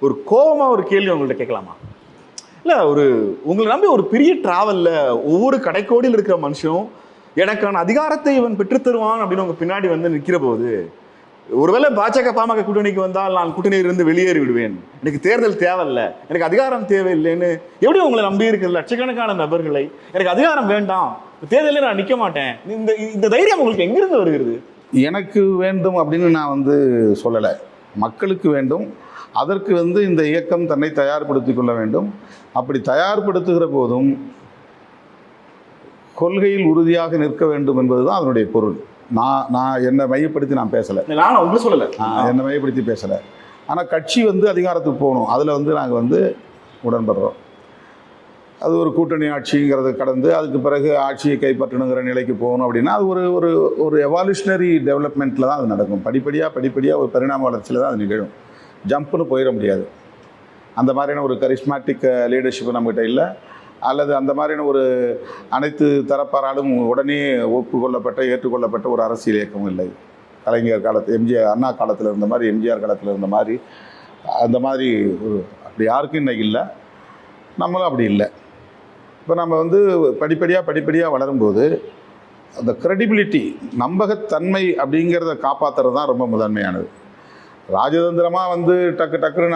ஒரு கோபமா ஒரு கேள்வி உங்கள்கிட்ட கேட்கலாமா? இல்லை, உங்களை நம்பி ஒரு பெரிய டிராவலில் ஒவ்வொரு கடைக்கோடியில் இருக்கிற மனுஷனும் எனக்கான அதிகாரத்தை இவன் பெற்றுத்தருவான் அப்படின்னு உங்க பின்னாடி வந்து நிற்கிற போது, ஒருவேளை பாஜக பாமக கூட்டணிக்கு வந்தால் நான் கூட்டணியிலிருந்து வெளியேறி விடுவேன், எனக்கு தேர்தல் தேவையில்ல, எனக்கு அதிகாரம் தேவையில்லைன்னு எப்படி உங்களை நம்பி இருக்கிற லட்சக்கணக்கான நபர்களை எனக்கு அதிகாரம் வேண்டாம், தேர்தலில் நான் நிற்க மாட்டேன், இந்த தைரியம் உங்களுக்கு எங்கிருந்து வருகிறது? எனக்கு வேண்டும் அப்படின்னு நான் வந்து சொல்லலை, மக்களுக்கு வேண்டும். அதற்கு வந்து இந்த இயக்கம் தன்னை தயார்படுத்தி கொள்ள வேண்டும். அப்படி தயார்படுத்துகிற போதும் கொள்கையில் உறுதியாக நிற்க வேண்டும் என்பதுதான் அதனுடைய பொருள். நான் என்னை மையப்படுத்தி நான் பேசலை, நான் ஒன்று சொல்லலை, என்னை மையப்படுத்தி பேசலை. ஆனால் கட்சி வந்து அதிகாரத்துக்கு போகணும், அதில் வந்து நாங்கள் வந்து உடன்படுறோம். அது ஒரு கூட்டணி ஆட்சிங்கிறத கடந்து அதுக்கு பிறகு ஆட்சியை கைப்பற்றணுங்கிற நிலைக்கு போகணும் அப்படின்னா அது ஒரு ஒரு எவால்யூஷனரி டெவலப்மெண்ட்டில் தான் அது நடக்கும். படிப்படியாக ஒரு பரிணாம வளர்ச்சியில் தான் அது நிகழும். ஜம்ப்னு போயிட முடியாது. அந்த மாதிரியான ஒரு கரிஸ்மேட்டிக் லீடர்ஷிப் நம்மகிட்ட இல்லை, அல்லது அந்த மாதிரியான ஒரு அனைத்து தரப்பாராலும் உடனே ஒப்புக்கொள்ளப்பட்ட ஏற்றுக்கொள்ளப்பட்ட ஒரு அரசியல் இயக்கமும் இல்லை. கலைஞர் காலத்து எம்ஜிஆர் அண்ணா காலத்தில் இருந்த மாதிரி, எம்ஜிஆர் காலத்தில் இருந்த மாதிரி அந்த மாதிரி ஒரு அப்படி யாருக்கும் இன்னைக்கு இல்லை, நம்மளும் அப்படி இல்லை. இப்போ நம்ம வந்து படிப்படியாக வளரும்போது அந்த க்ரெடிபிலிட்டி, நம்பகத்தன்மை அப்படிங்கிறத காப்பாற்றுறது தான் ரொம்ப முதன்மையானது. ராஜதந்திரமாக வந்து டக்குன்னு